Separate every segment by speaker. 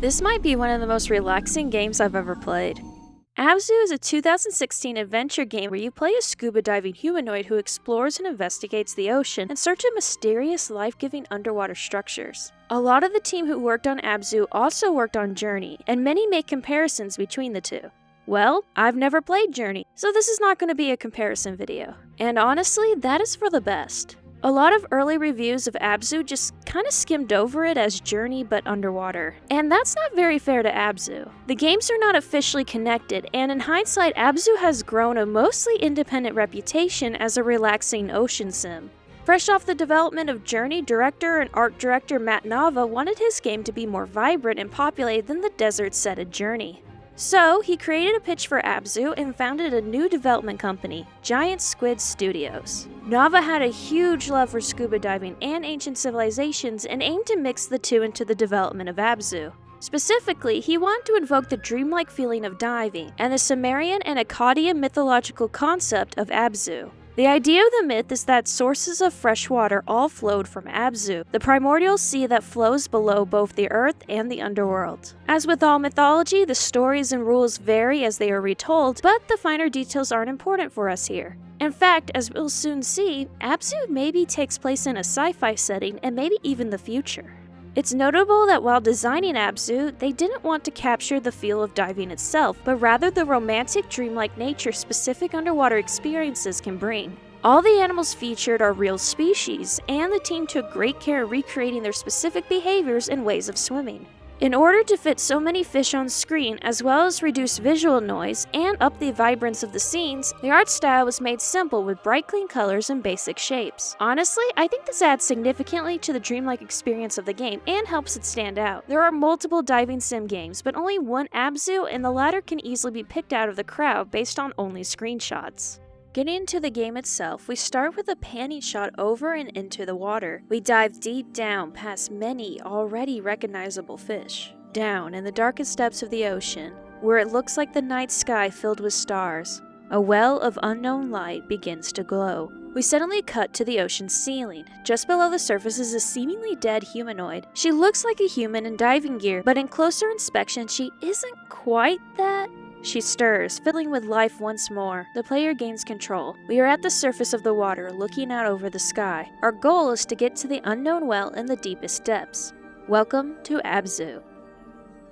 Speaker 1: This might be one of the most relaxing games I've ever played. Abzu is a 2016 adventure game where you play a scuba diving humanoid who explores and investigates the ocean in search of mysterious, life-giving underwater structures. A lot of the team who worked on Abzu also worked on Journey, and many make comparisons between the two. Well, I've never played Journey, so this is not going to be a comparison video. And honestly, that is for the best. A lot of early reviews of Abzu just kinda skimmed over it as Journey but underwater. And that's not very fair to Abzu. The games are not officially connected, and in hindsight, Abzu has grown a mostly independent reputation as a relaxing ocean sim. Fresh off the development of Journey, director and art director Matt Nava wanted his game to be more vibrant and populated than the desert set of Journey. So, he created a pitch for Abzu and founded a new development company, Giant Squid Studios. Nava had a huge love for scuba diving and ancient civilizations and aimed to mix the two into the development of Abzu. Specifically, he wanted to invoke the dreamlike feeling of diving and the Sumerian and Akkadian mythological concept of Abzu. The idea of the myth is that sources of fresh water all flowed from Abzu, the primordial sea that flows below both the earth and the underworld. As with all mythology, the stories and rules vary as they are retold, but the finer details aren't important for us here. In fact, as we'll soon see, Abzu maybe takes place in a sci-fi setting and maybe even the future. It's notable that while designing Abzu, they didn't want to capture the feel of diving itself, but rather the romantic, dreamlike nature specific underwater experiences can bring. All the animals featured are real species, and the team took great care recreating their specific behaviors and ways of swimming. In order to fit so many fish on screen, as well as reduce visual noise and up the vibrance of the scenes, the art style was made simple with bright clean colors and basic shapes. Honestly, I think this adds significantly to the dreamlike experience of the game and helps it stand out. There are multiple diving sim games, but only one Abzu, and the latter can easily be picked out of the crowd based on only screenshots. Getting into the game itself, we start with a panning shot over and into the water. We dive deep down past many already recognizable fish. Down in the darkest depths of the ocean, where it looks like the night sky filled with stars, a well of unknown light begins to glow. We suddenly cut to the ocean's ceiling. Just below the surface is a seemingly dead humanoid. She looks like a human in diving gear, but in closer inspection she isn't quite that. She stirs, filling with life once more. The player gains control. We are at the surface of the water, looking out over the sky. Our goal is to get to the unknown well in the deepest depths. Welcome to Abzu.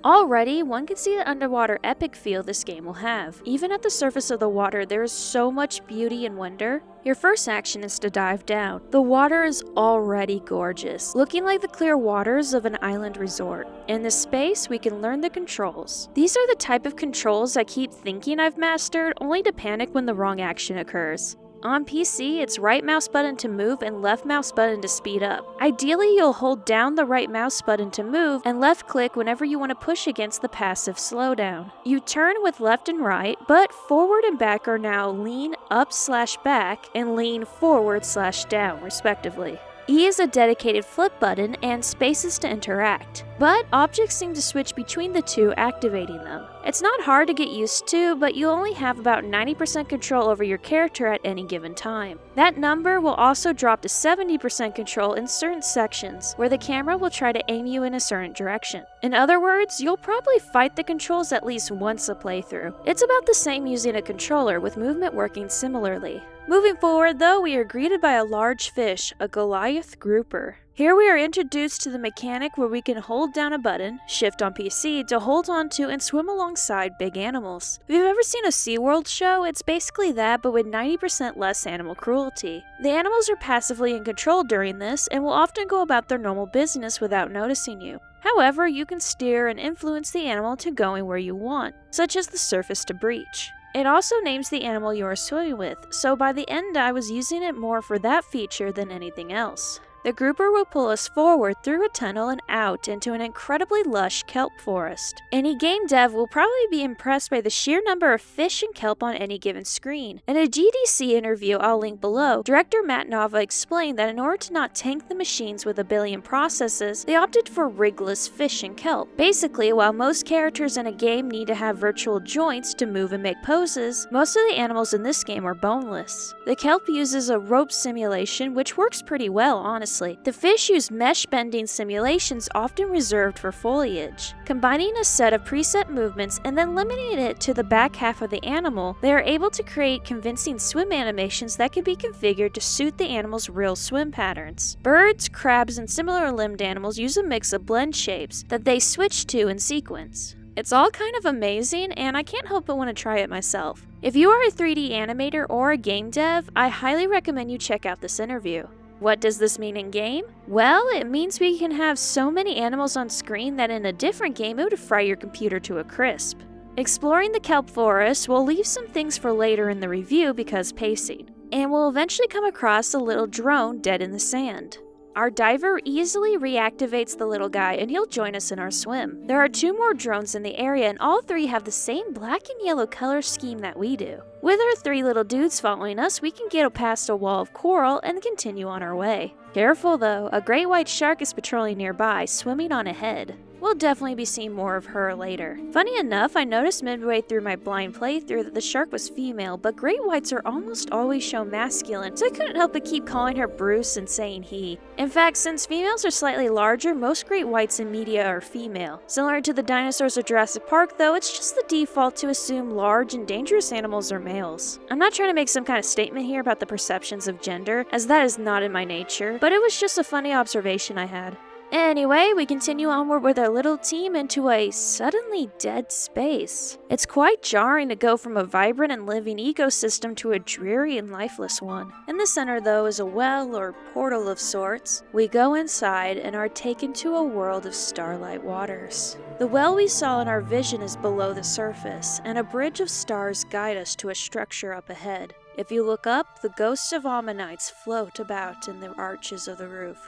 Speaker 1: Already, one can see the underwater epic feel this game will have. Even at the surface of the water, there is so much beauty and wonder. Your first action is to dive down. The water is already gorgeous, looking like the clear waters of an island resort. In this space, we can learn the controls. These are the type of controls I keep thinking I've mastered, only to panic when the wrong action occurs. On PC, it's right mouse button to move and left mouse button to speed up. Ideally, you'll hold down the right mouse button to move and left click whenever you want to push against the passive slowdown. You turn with left and right, but forward and back are now lean up/back and lean forward/down, respectively. E is a dedicated flip button and spaces to interact, but objects seem to switch between the two, activating them. It's not hard to get used to, but you only have about 90% control over your character at any given time. That number will also drop to 70% control in certain sections, where the camera will try to aim you in a certain direction. In other words, you'll probably fight the controls at least once a playthrough. It's about the same using a controller, with movement working similarly. Moving forward though, we are greeted by a large fish, a Goliath grouper. Here we are introduced to the mechanic where we can hold down a button, shift on PC, to hold onto and swim alongside big animals. If you've ever seen a SeaWorld show, it's basically that but with 90% less animal cruelty. The animals are passively in control during this and will often go about their normal business without noticing you. However, you can steer and influence the animal to going where you want, such as the surface to breach. It also names the animal you are swimming with, so by the end I was using it more for that feature than anything else. The grouper will pull us forward through a tunnel and out into an incredibly lush kelp forest. Any game dev will probably be impressed by the sheer number of fish and kelp on any given screen. In a GDC interview I'll link below, director Matt Nava explained that in order to not tank the machines with a billion processes, they opted for rigless fish and kelp. Basically, while most characters in a game need to have virtual joints to move and make poses, most of the animals in this game are boneless. The kelp uses a rope simulation, which works pretty well, honestly. closely. The fish use mesh bending simulations often reserved for foliage. Combining a set of preset movements and then limiting it to the back half of the animal, they are able to create convincing swim animations that can be configured to suit the animal's real swim patterns. Birds, crabs, and similar limbed animals use a mix of blend shapes that they switch to in sequence. It's all kind of amazing, and I can't help but want to try it myself. If you are a 3D animator or a game dev, I highly recommend you check out this interview. What does this mean in game? Well, it means we can have so many animals on screen that in a different game it would fry your computer to a crisp. Exploring the kelp forest, we'll leave some things for later in the review because pacing, and we'll eventually come across a little drone dead in the sand. Our diver easily reactivates the little guy and he'll join us in our swim. There are 2 more drones in the area and all 3 have the same black and yellow color scheme that we do. With our 3 little dudes following us, we can get past a wall of coral and continue on our way. Careful though, a great white shark is patrolling nearby, swimming on ahead. We'll definitely be seeing more of her later. Funny enough, I noticed midway through my blind playthrough that the shark was female, but great whites are almost always shown masculine, so I couldn't help but keep calling her Bruce and saying he. In fact, since females are slightly larger, most great whites in media are female. Similar to the dinosaurs of Jurassic Park though, it's just the default to assume large and dangerous animals are males. I'm not trying to make some kind of statement here about the perceptions of gender, as that is not in my nature, but it was just a funny observation I had. Anyway, we continue onward with our little team into a suddenly dead space. It's quite jarring to go from a vibrant and living ecosystem to a dreary and lifeless one. In the center, though, is a well or portal of sorts. We go inside and are taken to a world of starlight waters. The well we saw in our vision is below the surface, and a bridge of stars guide us to a structure up ahead. If you look up, the ghosts of ammonites float about in the arches of the roof.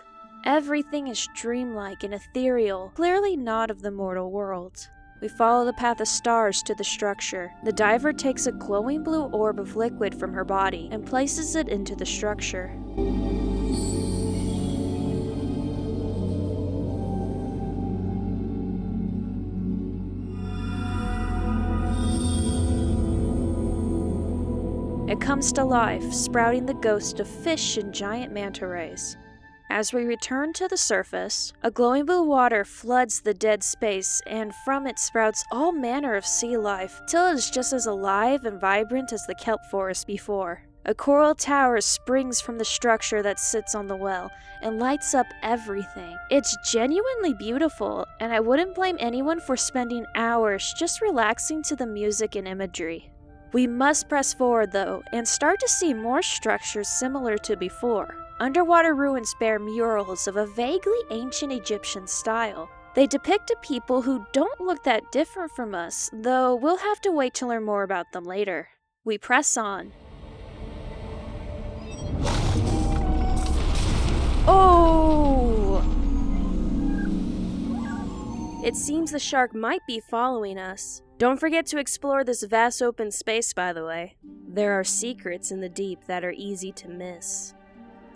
Speaker 1: Everything is dreamlike and ethereal, clearly not of the mortal world. We follow the path of stars to the structure. The diver takes a glowing blue orb of liquid from her body and places it into the structure. It comes to life, sprouting the ghost of fish and giant manta rays. As we return to the surface, a glowing blue water floods the dead space, and from it sprouts all manner of sea life, till it is just as alive and vibrant as the kelp forest before. A coral tower springs from the structure that sits on the well, and lights up everything. It's genuinely beautiful, and I wouldn't blame anyone for spending hours just relaxing to the music and imagery. We must press forward though, and start to see more structures similar to before. Underwater ruins bear murals of a vaguely ancient Egyptian style. They depict a people who don't look that different from us, though we'll have to wait to learn more about them later. We press on. Oh! It seems the shark might be following us. Don't forget to explore this vast open space, by the way. There are secrets in the deep that are easy to miss.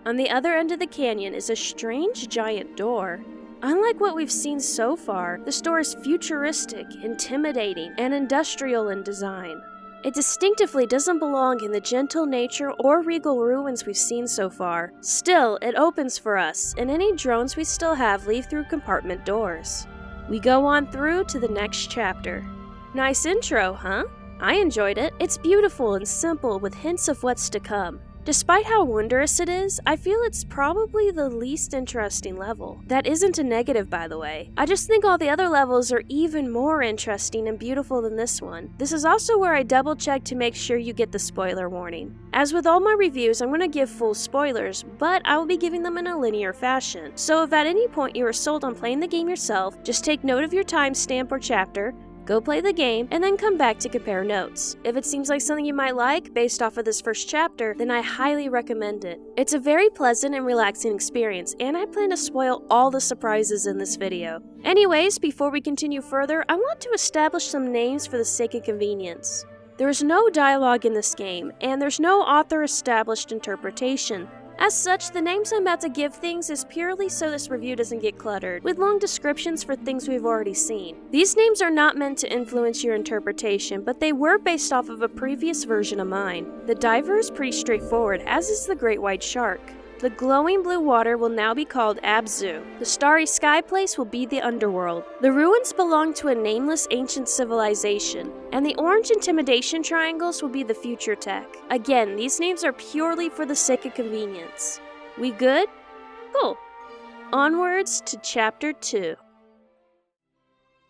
Speaker 1: On the other end of the canyon is a strange giant door. Unlike what we've seen so far, this door is futuristic, intimidating, and industrial in design. It distinctively doesn't belong in the gentle nature or regal ruins we've seen so far. Still, it opens for us, and any drones we still have leave through compartment doors. We go on through to the next chapter. Nice intro, huh? I enjoyed it. It's beautiful and simple with hints of what's to come. Despite how wondrous it is, I feel it's probably the least interesting level. That isn't a negative, by the way. I just think all the other levels are even more interesting and beautiful than this one. This is also where I double-check to make sure you get the spoiler warning. As with all my reviews, I'm going to give full spoilers, but I will be giving them in a linear fashion. So if at any point you are sold on playing the game yourself, just take note of your timestamp or chapter, go play the game, and then come back to compare notes. If it seems like something you might like based off of this first chapter, then I highly recommend it. It's a very pleasant and relaxing experience, and I plan to spoil all the surprises in this video. Anyways, before we continue further, I want to establish some names for the sake of convenience. There is no dialogue in this game, and there's no author-established interpretation. As such, the names I'm about to give things is purely so this review doesn't get cluttered with long descriptions for things we've already seen. These names are not meant to influence your interpretation, but they were based off of a previous version of mine. The diver is pretty straightforward, as is the great white shark. The glowing blue water will now be called Abzu. The starry sky place will be the underworld. The ruins belong to a nameless ancient civilization, and the orange intimidation triangles will be the future tech. Again, these names are purely for the sake of convenience. We good? Cool. Onwards to Chapter 2.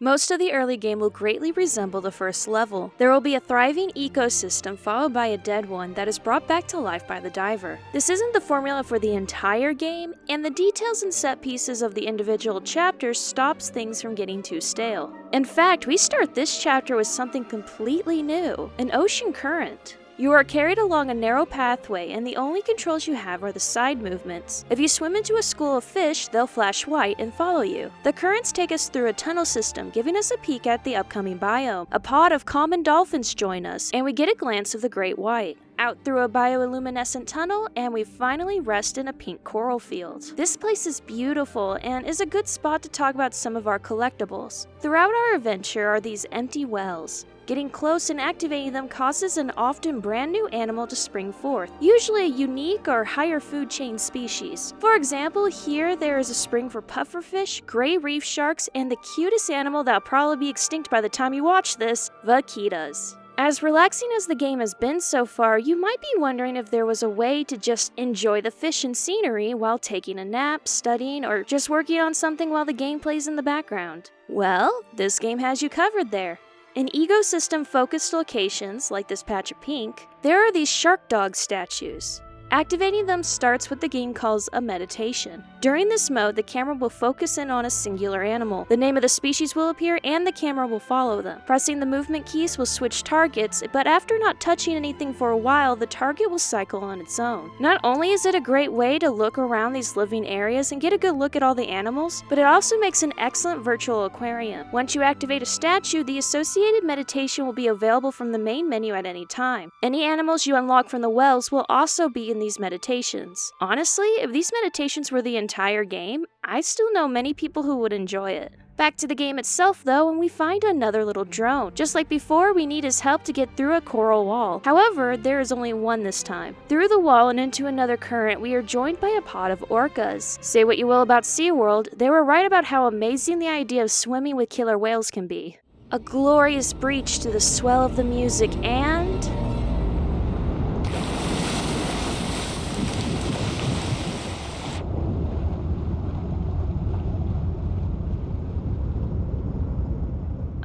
Speaker 1: Most of the early game will greatly resemble the first level. There will be a thriving ecosystem followed by a dead one that is brought back to life by the diver. This isn't the formula for the entire game, and the details and set pieces of the individual chapters stops things from getting too stale. In fact, we start this chapter with something completely new, an ocean current. You are carried along a narrow pathway, and the only controls you have are the side movements. If you swim into a school of fish, they'll flash white and follow you. The currents take us through a tunnel system, giving us a peek at the upcoming biome. A pod of common dolphins join us, and we get a glance of the Great White. Out through a bioluminescent tunnel, and we finally rest in a pink coral field. This place is beautiful and is a good spot to talk about some of our collectibles. Throughout our adventure are these empty wells. Getting close and activating them causes an often brand new animal to spring forth, usually a unique or higher food chain species. For example, here there is a spring for pufferfish, gray reef sharks, and the cutest animal that'll probably be extinct by the time you watch this, vaquitas. As relaxing as the game has been so far, you might be wondering if there was a way to just enjoy the fish and scenery while taking a nap, studying, or just working on something while the game plays in the background. Well, this game has you covered there. In ecosystem-focused locations, like this patch of pink, there are these shark dog statues. Activating them starts what the game calls a meditation. During this mode, the camera will focus in on a singular animal. The name of the species will appear and the camera will follow them. Pressing the movement keys will switch targets, but after not touching anything for a while, the target will cycle on its own. Not only is it a great way to look around these living areas and get a good look at all the animals, but it also makes an excellent virtual aquarium. Once you activate a statue, the associated meditation will be available from the main menu at any time. Any animals you unlock from the wells will also be in these meditations. Honestly, if these meditations were the entire game, I still know many people who would enjoy it. Back to the game itself though, and we find another little drone. Just like before, we need his help to get through a coral wall. However, there is only one this time. Through the wall and into another current, we are joined by a pod of orcas. Say what you will about SeaWorld, they were right about how amazing the idea of swimming with killer whales can be. A glorious breach to the swell of the music and...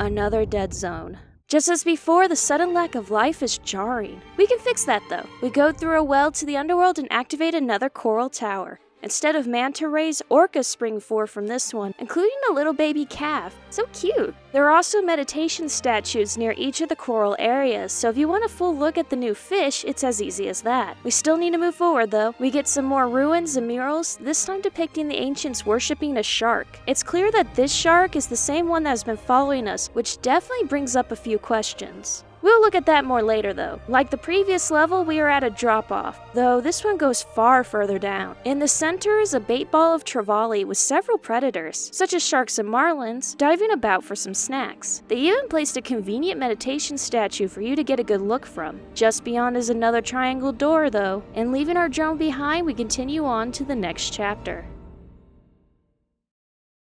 Speaker 1: another dead zone. Just as before, the sudden lack of life is jarring. We can fix that though. We go through a well to the underworld and activate another coral tower. Instead of manta rays, orcas spring forth from this one, including a little baby calf. So cute! There are also meditation statues near each of the coral areas, so if you want a full look at the new fish, it's as easy as that. We still need to move forward though. We get some more ruins and murals, this time depicting the ancients worshipping a shark. It's clear that this shark is the same one that has been following us, which definitely brings up a few questions. We'll look at that more later though. Like the previous level, we are at a drop-off, though this one goes far further down. In the center is a bait ball of trevally with several predators, such as sharks and marlins, diving about for some snacks. They even placed a convenient meditation statue for you to get a good look from. Just beyond is another triangle door though, and leaving our drone behind, we continue on to the next chapter.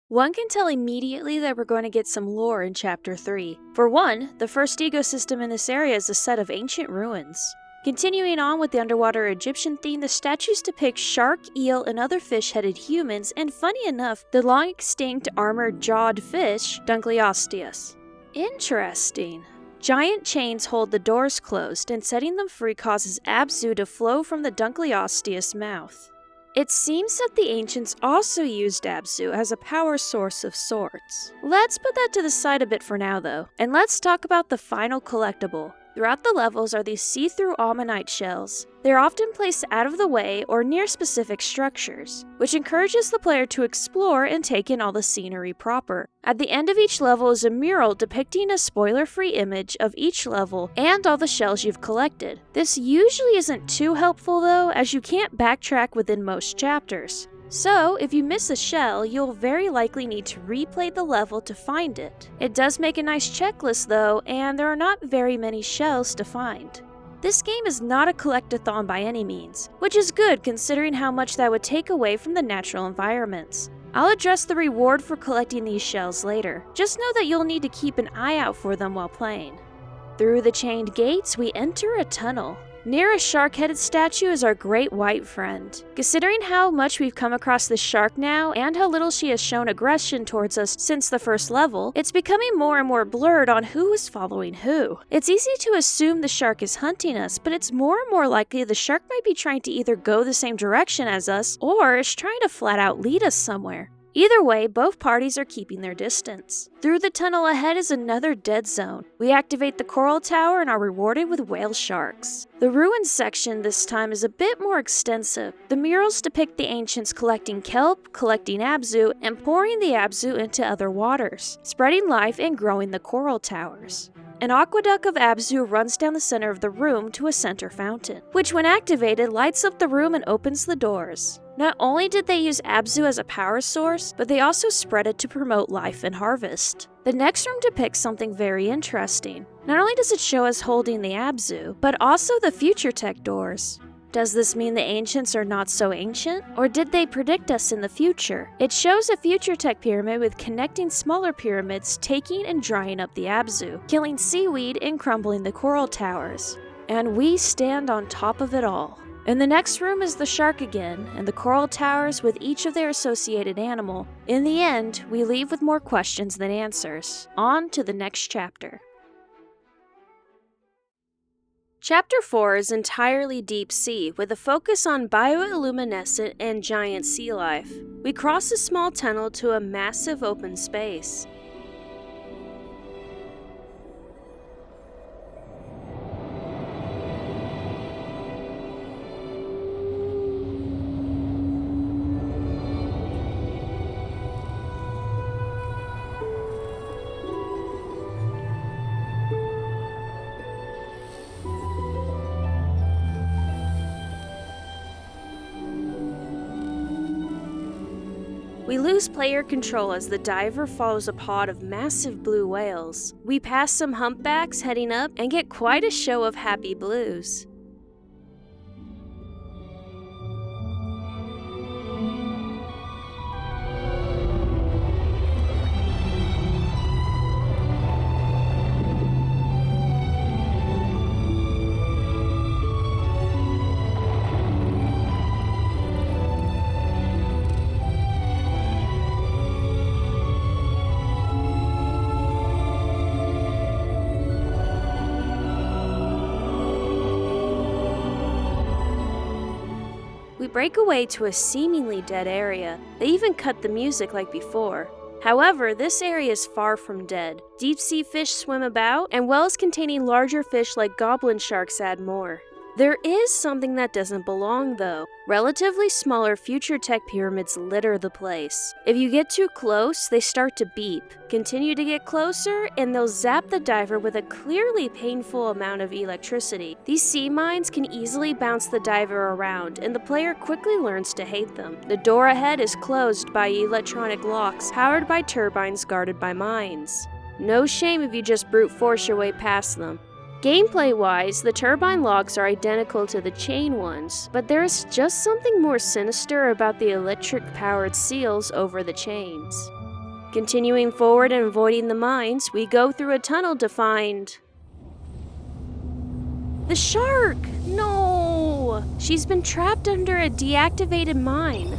Speaker 1: One can tell immediately that we're going to get some lore in Chapter 3. For one, the first ecosystem in this area is a set of ancient ruins. Continuing on with the underwater Egyptian theme, the statues depict shark, eel, and other fish-headed humans, and funny enough, the long-extinct armored-jawed fish, Dunkleosteus. Interesting. Giant chains hold the doors closed, and setting them free causes Abzu to flow from the Dunkleosteus mouth. It seems that the ancients also used Abzu as a power source of sorts. Let's put that to the side a bit for now though, and let's talk about the final collectible. Throughout the levels are these see-through ammonite shells. They're often placed out of the way or near specific structures, which encourages the player to explore and take in all the scenery proper. At the end of each level is a mural depicting a spoiler-free image of each level and all the shells you've collected. This usually isn't too helpful though, as you can't backtrack within most chapters. So, if you miss a shell, you'll very likely need to replay the level to find it. It does make a nice checklist though, and there are not very many shells to find. This game is not a collectathon by any means, which is good considering how much that would take away from the natural environments. I'll address the reward for collecting these shells later. Just know that you'll need to keep an eye out for them while playing. Through the chained gates, we enter a tunnel. Near a shark-headed statue is our great white friend. Considering how much we've come across this shark now, and how little she has shown aggression towards us since the first level, it's becoming more and more blurred on who is following who. It's easy to assume the shark is hunting us, but it's more and more likely the shark might be trying to either go the same direction as us, or is trying to flat out lead us somewhere. Either way, both parties are keeping their distance. Through the tunnel ahead is another dead zone. We activate the coral tower and are rewarded with whale sharks. The ruins section this time is a bit more extensive. The murals depict the ancients collecting kelp, collecting Abzu, and pouring the Abzu into other waters, spreading life and growing the coral towers. An aqueduct of Abzu runs down the center of the room to a center fountain, which when activated lights up the room and opens the doors. Not only did they use Abzu as a power source, but they also spread it to promote life and harvest. The next room depicts something very interesting. Not only does it show us holding the Abzu, but also the future tech doors. Does this mean the ancients are not so ancient? Or did they predict us in the future? It shows a future tech pyramid with connecting smaller pyramids taking and drying up the Abzu, killing seaweed and crumbling the coral towers. And we stand on top of it all. In the next room is the shark again, and the coral towers with each of their associated animal. In the end, we leave with more questions than answers. On to the next chapter. Chapter 4 is entirely deep sea, with a focus on bioluminescent and giant sea life. We cross a small tunnel to a massive open space. We lose player control as the diver follows a pod of massive blue whales. We pass some humpbacks heading up and get quite a show of happy blues. We break away to a seemingly dead area. They even cut the music like before. However, this area is far from dead. Deep sea fish swim about, and wells containing larger fish like goblin sharks add more. There is something that doesn't belong though. Relatively smaller future tech pyramids litter the place. If you get too close, they start to beep. Continue to get closer, and they'll zap the diver with a clearly painful amount of electricity. These sea mines can easily bounce the diver around, and the player quickly learns to hate them. The door ahead is closed by electronic locks, powered by turbines guarded by mines. No shame if you just brute force your way past them. Gameplay-wise, the turbine locks are identical to the chain ones, but there is just something more sinister about the electric-powered seals over the chains. Continuing forward and avoiding the mines, we go through a tunnel to find... the shark! No! She's been trapped under a deactivated mine.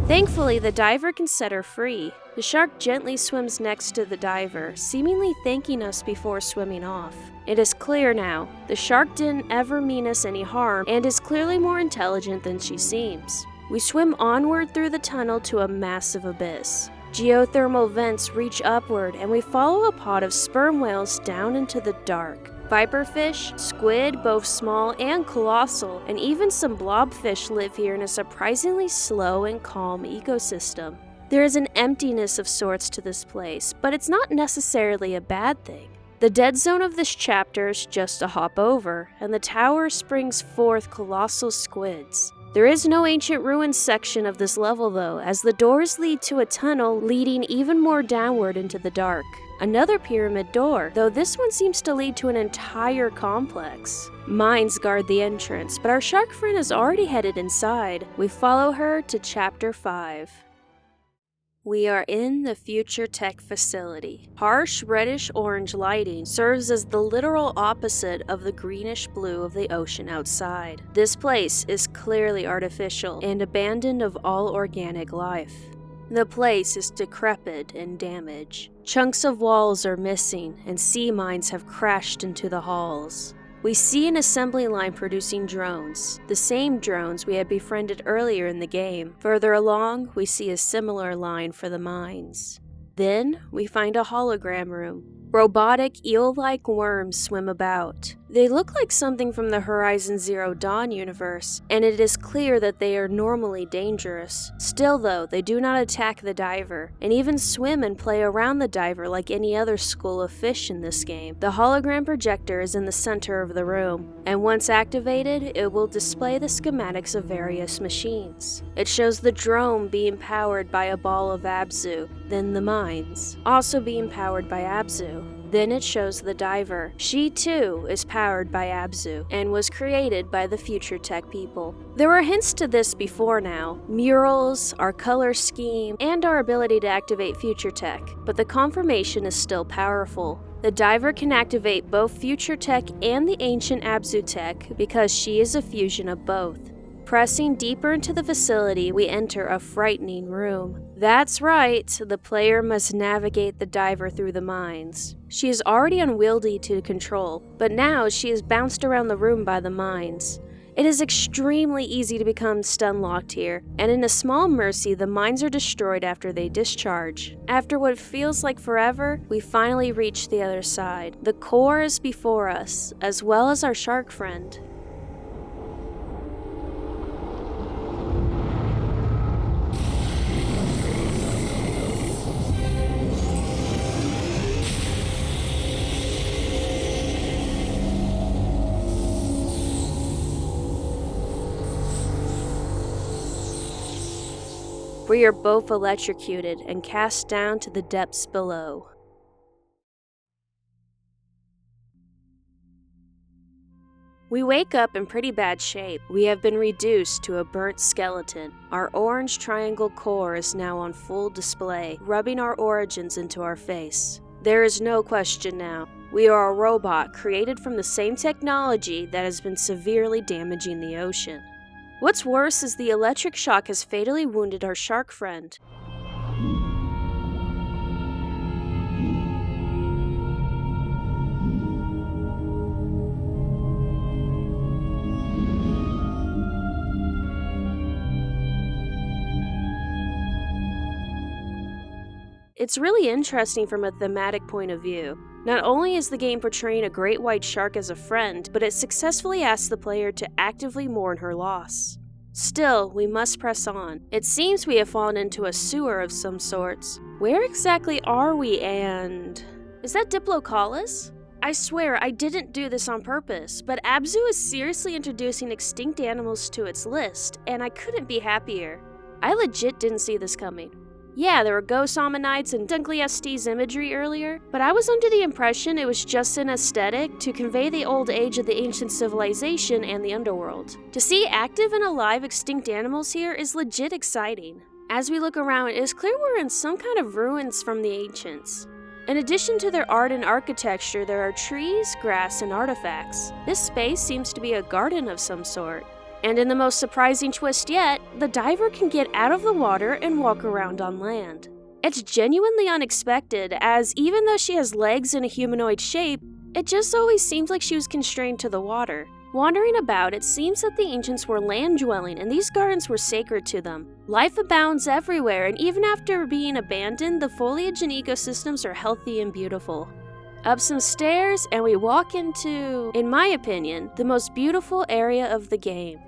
Speaker 1: Thankfully, the diver can set her free. The shark gently swims next to the diver, seemingly thanking us before swimming off. It is clear now, the shark didn't ever mean us any harm and is clearly more intelligent than she seems. We swim onward through the tunnel to a massive abyss. Geothermal vents reach upward and we follow a pod of sperm whales down into the dark. Viperfish, squid, both small and colossal, and even some blobfish live here in a surprisingly slow and calm ecosystem. There is an emptiness of sorts to this place, but it's not necessarily a bad thing. The dead zone of this chapter is just a hop over, and the tower springs forth colossal squids. There is no ancient ruins section of this level though, as the doors lead to a tunnel leading even more downward into the dark. Another pyramid door, though this one seems to lead to an entire complex. Mines guard the entrance, but our shark friend is already headed inside. We follow her to Chapter 5. We are in the Future Tech facility. Harsh reddish-orange lighting serves as the literal opposite of the greenish-blue of the ocean outside. This place is clearly artificial and abandoned of all organic life. The place is decrepit and damaged. Chunks of walls are missing, and sea mines have crashed into the halls. We see an assembly line producing drones, the same drones we had befriended earlier in the game. Further along, we see a similar line for the mines. Then, we find a hologram room. Robotic, eel-like worms swim about. They look like something from the Horizon Zero Dawn universe, and it is clear that they are normally dangerous. Still though, they do not attack the diver, and even swim and play around the diver like any other school of fish in this game. The hologram projector is in the center of the room, and once activated, it will display the schematics of various machines. It shows the drone being powered by a ball of Abzu, then the mines, also being powered by Abzu. Then it shows the diver. She too is powered by Abzu and was created by the Future Tech people. There were hints to this before now. Murals, our color scheme, and our ability to activate Future Tech, but the confirmation is still powerful. The diver can activate both Future Tech and the ancient Abzu Tech because she is a fusion of both. Pressing deeper into the facility, we enter a frightening room. That's right, the player must navigate the diver through the mines. She is already unwieldy to control, but now she is bounced around the room by the mines. It is extremely easy to become stun-locked here, and in a small mercy, the mines are destroyed after they discharge. After what feels like forever, we finally reach the other side. The core is before us, as well as our shark friend. We are both electrocuted and cast down to the depths below. We wake up in pretty bad shape. We have been reduced to a burnt skeleton. Our orange triangle core is now on full display, rubbing our origins into our face. There is no question now. We are a robot created from the same technology that has been severely damaging the ocean. What's worse is the electric shock has fatally wounded our shark friend. It's really interesting from a thematic point of view. Not only is the game portraying a great white shark as a friend, but it successfully asks the player to actively mourn her loss. Still, we must press on. It seems we have fallen into a sewer of some sorts. Where exactly are we, and... is that Diplocalus? I swear I didn't do this on purpose, but Abzu is seriously introducing extinct animals to its list, and I couldn't be happier. I legit didn't see this coming. Yeah, there were ghost ammonites and Dunkley imagery earlier, but I was under the impression it was just an aesthetic to convey the old age of the ancient civilization and the underworld. To see active and alive extinct animals here is legit exciting. As we look around, it is clear we're in some kind of ruins from the ancients. In addition to their art and architecture, there are trees, grass, and artifacts. This space seems to be a garden of some sort. And in the most surprising twist yet, the diver can get out of the water and walk around on land. It's genuinely unexpected, as even though she has legs in a humanoid shape, it just always seems like she was constrained to the water. Wandering about, it seems that the ancients were land-dwelling and these gardens were sacred to them. Life abounds everywhere, and even after being abandoned, the foliage and ecosystems are healthy and beautiful. Up some stairs, and we walk into, in my opinion, the most beautiful area of the game.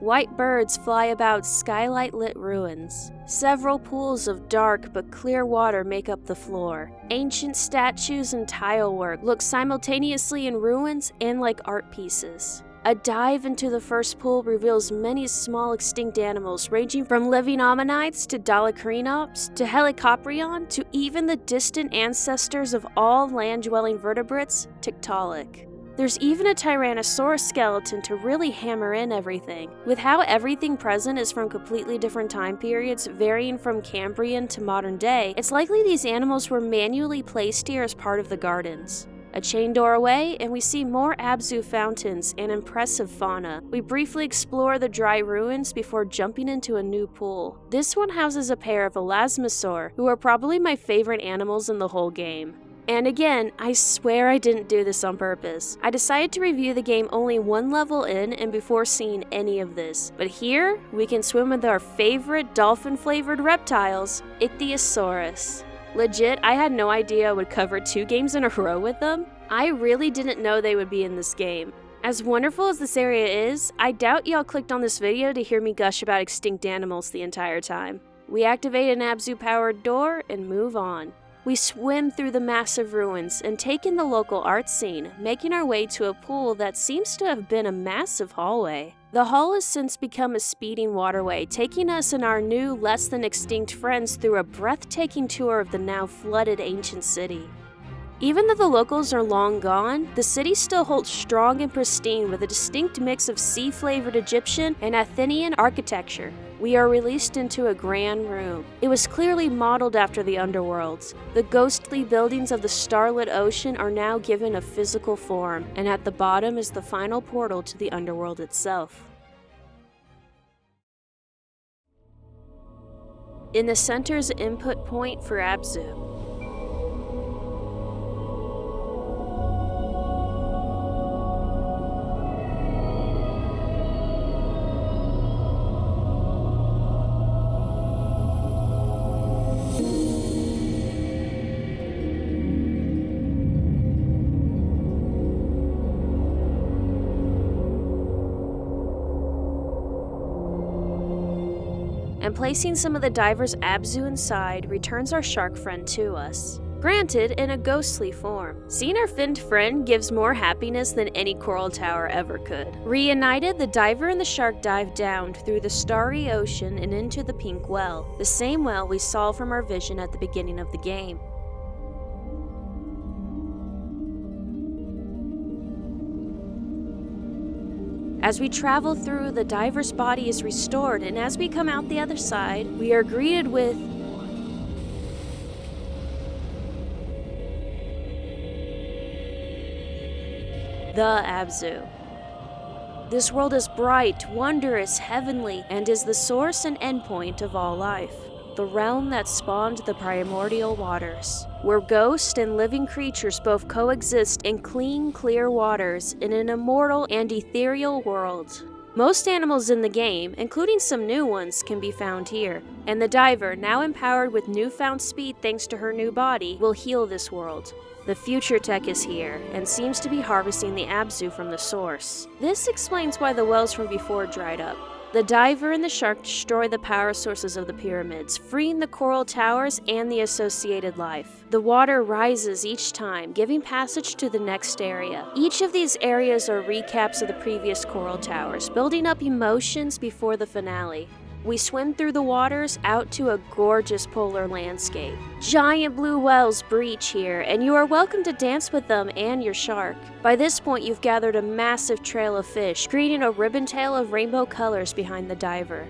Speaker 1: White birds fly about skylight-lit ruins. Several pools of dark but clear water make up the floor. Ancient statues and tile work look simultaneously in ruins and like art pieces. A dive into the first pool reveals many small extinct animals ranging from living ammonites to dolichorinops to helicoprion to even the distant ancestors of all land-dwelling vertebrates, Tiktaalik. There's even a Tyrannosaurus skeleton to really hammer in everything. With how everything present is from completely different time periods, varying from Cambrian to modern day, it's likely these animals were manually placed here as part of the gardens. A chain door away, and we see more Abzu fountains and impressive fauna. We briefly explore the dry ruins before jumping into a new pool. This one houses a pair of elasmosaur, who are probably my favorite animals in the whole game. And again, I swear I didn't do this on purpose. I decided to review the game only one level in and before seeing any of this. But here, we can swim with our favorite dolphin-flavored reptiles, Ichthyosaurus. Legit, I had no idea I would cover 2 games in a row with them. I really didn't know they would be in this game. As wonderful as this area is, I doubt y'all clicked on this video to hear me gush about extinct animals the entire time. We activate an Abzu-powered door and move on. We swim through the massive ruins and take in the local art scene, making our way to a pool that seems to have been a massive hallway. The hall has since become a speeding waterway, taking us and our new, less-than-extinct friends through a breathtaking tour of the now flooded ancient city. Even though the locals are long gone, the city still holds strong and pristine with a distinct mix of sea-flavored Egyptian and Athenian architecture. We are released into a grand room. It was clearly modeled after the underworlds. The ghostly buildings of the starlit ocean are now given a physical form, and at the bottom is the final portal to the underworld itself. In the center is the input point for Abzu. And placing some of the diver's Abzu inside returns our shark friend to us. Granted, in a ghostly form. Seeing our finned friend gives more happiness than any coral tower ever could. Reunited, the diver and the shark dive down through the starry ocean and into the pink well, the same well we saw from our vision at the beginning of the game. As we travel through, the diver's body is restored, and as we come out the other side, we are greeted with the Abzu. This world is bright, wondrous, heavenly, and is the source and endpoint of all life. The realm that spawned the primordial waters, where ghosts and living creatures both coexist in clean, clear waters in an immortal and ethereal world. Most animals in the game, including some new ones, can be found here, and the diver, now empowered with newfound speed thanks to her new body, will heal this world. The future tech is here, and seems to be harvesting the Abzu from the source. This explains why the wells from before dried up. The diver and the shark destroy the power sources of the pyramids, freeing the coral towers and the associated life. The water rises each time, giving passage to the next area. Each of these areas are recaps of the previous coral towers, building up emotions before the finale. We swim through the waters out to a gorgeous polar landscape. Giant blue whales breach here, and you are welcome to dance with them and your shark. By this point, you've gathered a massive trail of fish, creating a ribbon tail of rainbow colors behind the diver.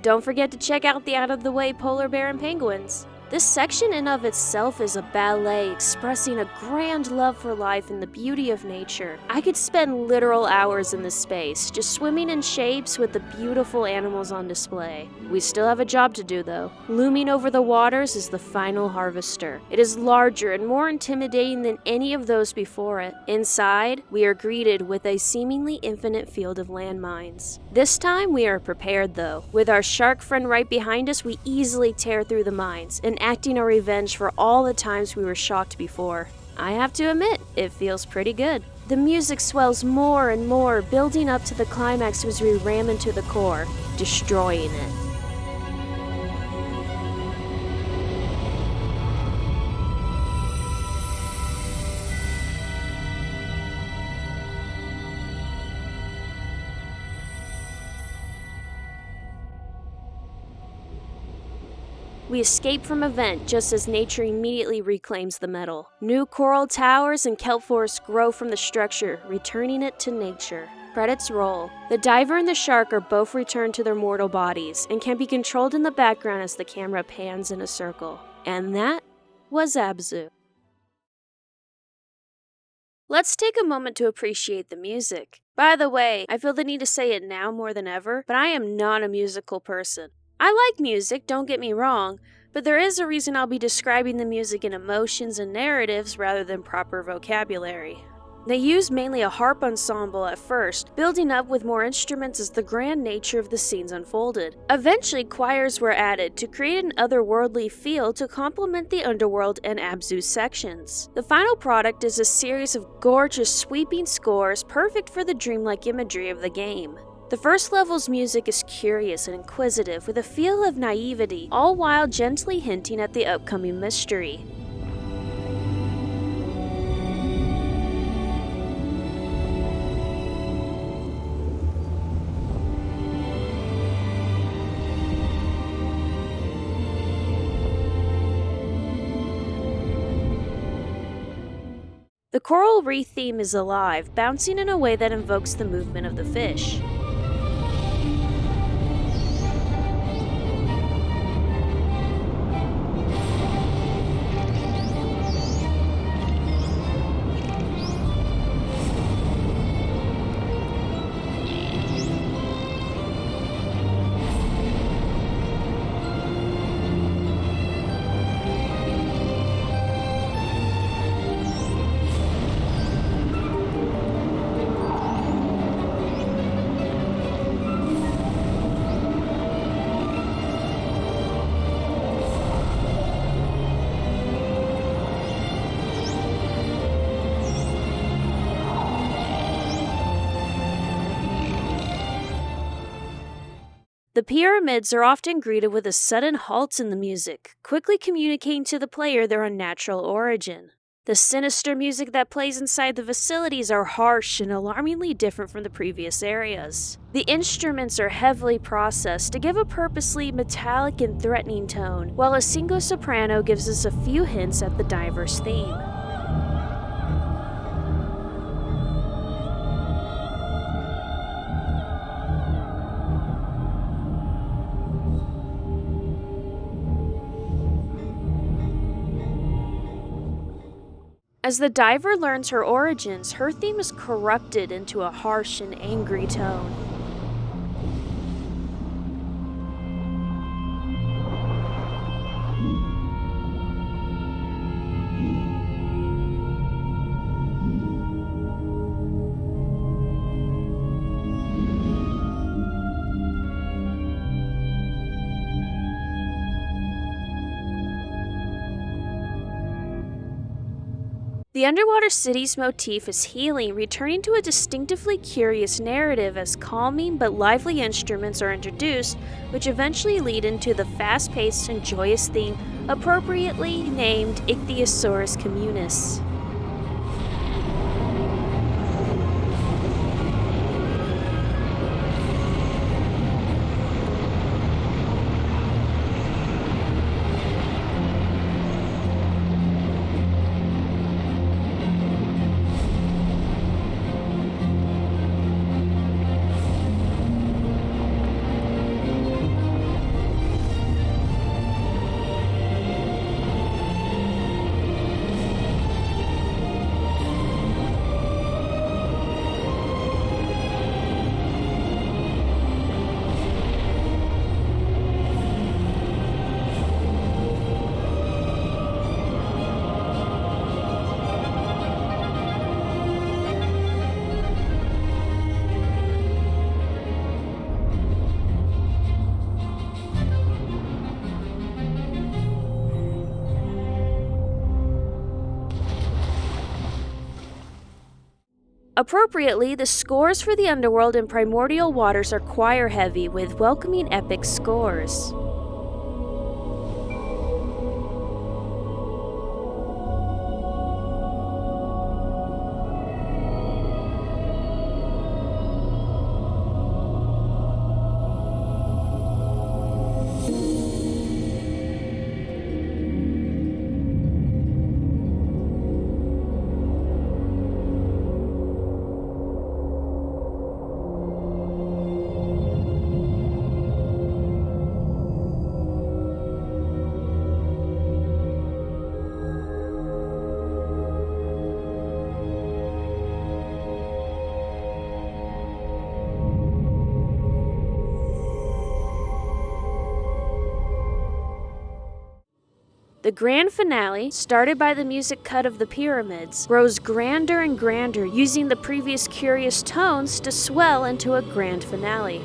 Speaker 1: Don't forget to check out the out-of-the-way polar bear and penguins. This section in of itself is a ballet expressing a grand love for life and the beauty of nature. I could spend literal hours in this space, just swimming in shapes with the beautiful animals on display. We still have a job to do though. Looming over the waters is the final harvester. It is larger and more intimidating than any of those before it. Inside, we are greeted with a seemingly infinite field of landmines. This time we are prepared though. With our shark friend right behind us, we easily tear through the mines, enacting our revenge for all the times we were shocked before. I have to admit, it feels pretty good. The music swells more and more, building up to the climax as we ram into the core, destroying it. We escape from a vent just as nature immediately reclaims the metal. New coral towers and kelp forests grow from the structure, returning it to nature. Credits roll. The diver and the shark are both returned to their mortal bodies and can be controlled in the background as the camera pans in a circle. And that was Abzu. Let's take a moment to appreciate the music. By the way, I feel the need to say it now more than ever, but I am not a musical person. I like music, don't get me wrong, but there is a reason I'll be describing the music in emotions and narratives rather than proper vocabulary. They used mainly a harp ensemble at first, building up with more instruments as the grand nature of the scenes unfolded. Eventually, choirs were added to create an otherworldly feel to complement the underworld and Abzu sections. The final product is a series of gorgeous, sweeping scores perfect for the dreamlike imagery of the game. The first level's music is curious and inquisitive with a feel of naivety, all while gently hinting at the upcoming mystery. The coral reef theme is alive, bouncing in a way that invokes the movement of the fish. The pyramids are often greeted with a sudden halt in the music, quickly communicating to the player their unnatural origin. The sinister music that plays inside the facilities are harsh and alarmingly different from the previous areas. The instruments are heavily processed to give a purposely metallic and threatening tone, while a single soprano gives us a few hints at the diver's theme. As the diver learns her origins, her theme is corrupted into a harsh and angry tone. The underwater city's motif is healing, returning to a distinctively curious narrative as calming but lively instruments are introduced, which eventually lead into the fast-paced and joyous theme appropriately named Ichthyosaurus communis. Appropriately, the scores for the underworld and primordial waters are choir-heavy with welcoming epic scores. The grand finale, started by the music cut of the pyramids, grows grander and grander, using the previous curious tones to swell into a grand finale.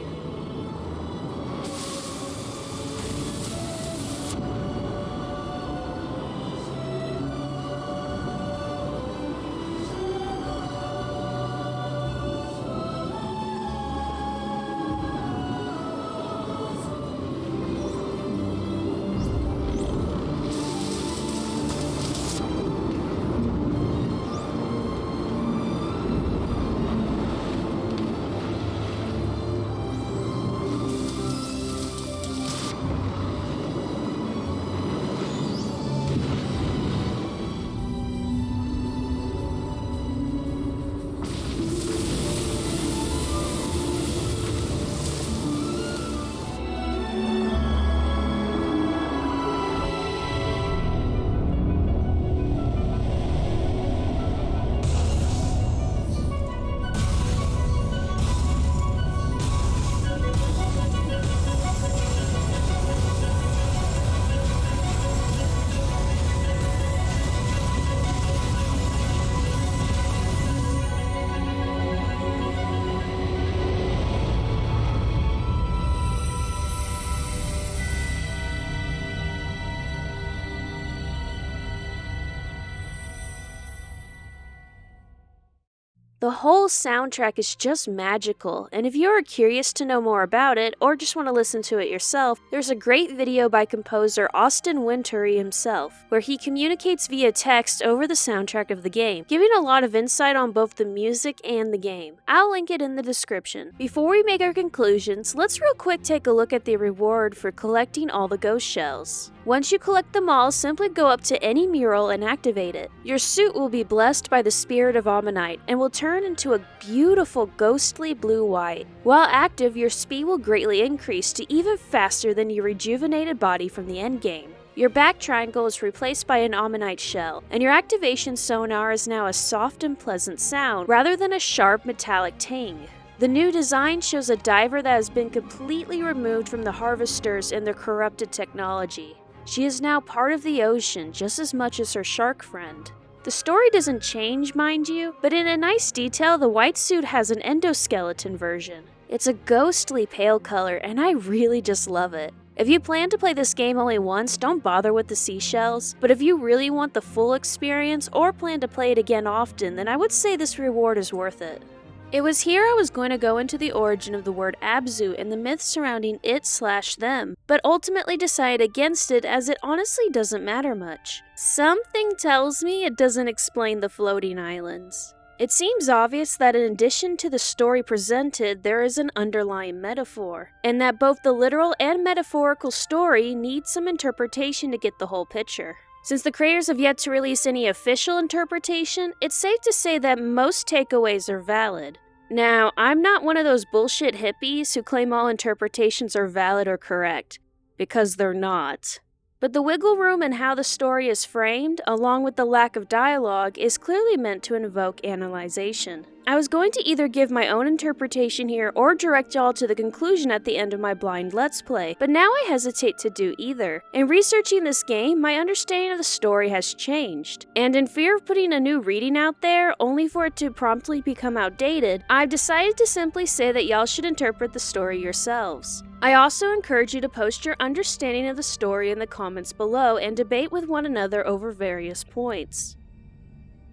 Speaker 1: The whole soundtrack is just magical, and if you're curious to know more about it, or just want to listen to it yourself, there's a great video by composer Austin Wintory himself, where he communicates via text over the soundtrack of the game, giving a lot of insight on both the music and the game. I'll link it in the description. Before we make our conclusions, let's real quick take a look at the reward for collecting all the ghost shells. Once you collect them all, simply go up to any mural and activate it. Your suit will be blessed by the spirit of Ammonite and will turn into a beautiful ghostly blue-white. While active, your speed will greatly increase to even faster than your rejuvenated body from the endgame. Your back triangle is replaced by an Ammonite shell, and your activation sonar is now a soft and pleasant sound rather than a sharp metallic ting. The new design shows a diver that has been completely removed from the harvesters and their corrupted technology. She is now part of the ocean just as much as her shark friend. The story doesn't change, mind you, but in a nice detail, the white suit has an endoskeleton version. It's a ghostly pale color, and I really just love it. If you plan to play this game only once, don't bother with the seashells, but if you really want the full experience or plan to play it again often, then I would say this reward is worth it. It was here I was going to go into the origin of the word Abzu and the myth surrounding it/them, but ultimately decided against it as it honestly doesn't matter much. Something tells me it doesn't explain the floating islands. It seems obvious that in addition to the story presented, there is an underlying metaphor, and that both the literal and metaphorical story need some interpretation to get the whole picture. Since the creators have yet to release any official interpretation, it's safe to say that most takeaways are valid. Now, I'm not one of those bullshit hippies who claim all interpretations are valid or correct, because they're not. But the wiggle room in how the story is framed, along with the lack of dialogue, is clearly meant to invoke analyzation. I was going to either give my own interpretation here or direct y'all to the conclusion at the end of my blind Let's Play, but now I hesitate to do either. In researching this game, my understanding of the story has changed, and in fear of putting a new reading out there, only for it to promptly become outdated, I've decided to simply say that y'all should interpret the story yourselves. I also encourage you to post your understanding of the story in the comments below and debate with one another over various points.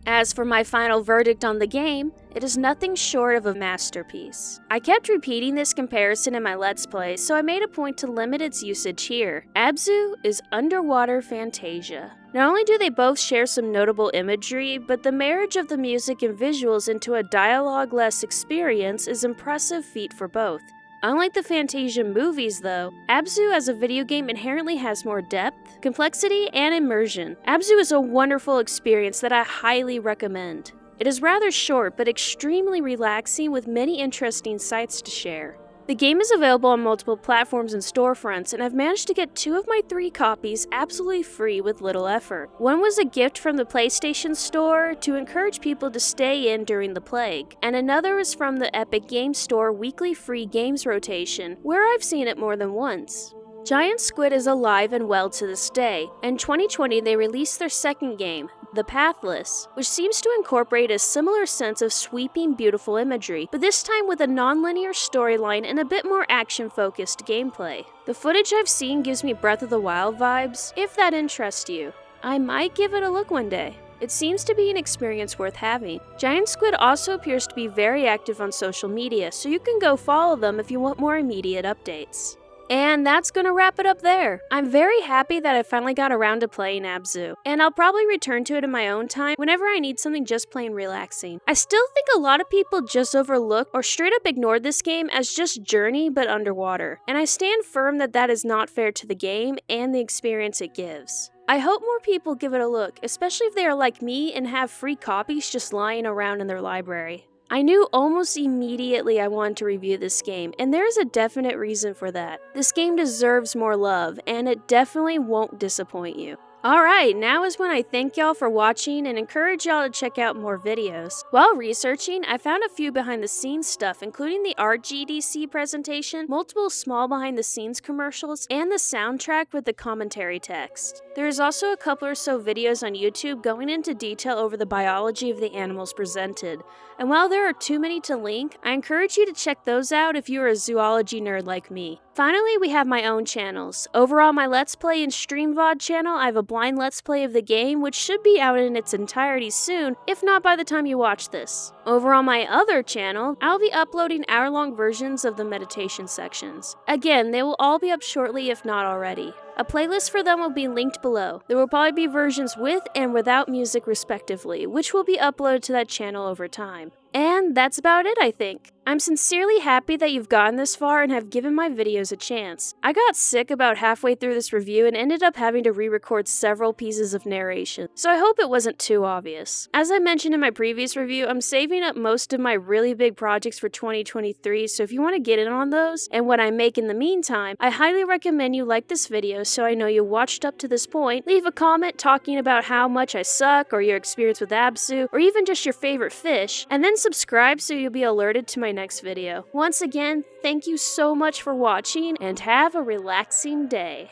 Speaker 1: As for my final verdict on the game, it is nothing short of a masterpiece. I kept repeating this comparison in my Let's Play, so I made a point to limit its usage here. Abzu is underwater fantasia. Not only do they both share some notable imagery, but the marriage of the music and visuals into a dialogue-less experience is an impressive feat for both. Unlike the Fantasia movies though, Abzu as a video game inherently has more depth, complexity, and immersion. Abzu is a wonderful experience that I highly recommend. It is rather short but extremely relaxing with many interesting sights to share. The game is available on multiple platforms and storefronts, and I've managed to get 2 of my 3 copies absolutely free with little effort. One was a gift from the PlayStation Store to encourage people to stay in during the plague, and another is from the Epic Games Store weekly free games rotation, where I've seen it more than once. Giant Squid is alive and well to this day. In 2020, they released their second game, The Pathless, which seems to incorporate a similar sense of sweeping, beautiful imagery, but this time with a non-linear storyline and a bit more action-focused gameplay. The footage I've seen gives me Breath of the Wild vibes, if that interests you. I might give it a look one day. It seems to be an experience worth having. Giant Squid also appears to be very active on social media, so you can go follow them if you want more immediate updates. And that's gonna wrap it up there. I'm very happy that I finally got around to playing Abzu, and I'll probably return to it in my own time whenever I need something just plain relaxing. I still think a lot of people just overlook or straight up ignored this game as just Journey but underwater, and I stand firm that that is not fair to the game and the experience it gives. I hope more people give it a look, especially if they are like me and have free copies just lying around in their library. I knew almost immediately I wanted to review this game, and there is a definite reason for that. This game deserves more love, and it definitely won't disappoint you. Alright, now is when I thank y'all for watching and encourage y'all to check out more videos. While researching, I found a few behind the scenes stuff, including the RGDC presentation, multiple small behind the scenes commercials, and the soundtrack with the commentary text. There is also a couple or so videos on YouTube going into detail over the biology of the animals presented. And while there are too many to link, I encourage you to check those out if you are a zoology nerd like me. Finally, we have my own channels. Over on my Let's Play and Stream VOD channel, I have a blind Let's Play of the game, which should be out in its entirety soon, if not by the time you watch this. Over on my other channel, I'll be uploading hour-long versions of the meditation sections. Again, they will all be up shortly if not already. A playlist for them will be linked below. There will probably be versions with and without music respectively, which will be uploaded to that channel over time. And that's about it, I think. I'm sincerely happy that you've gotten this far and have given my videos a chance. I got sick about halfway through this review and ended up having to re-record several pieces of narration, so I hope it wasn't too obvious. As I mentioned in my previous review, I'm saving up most of my really big projects for 2023, so if you want to get in on those and what I make in the meantime, I highly recommend you like this video so I know you watched up to this point, leave a comment talking about how much I suck or your experience with Abzu, or even just your favorite fish, and then subscribe so you'll be alerted to my next video. Once again, thank you so much for watching and have a relaxing day.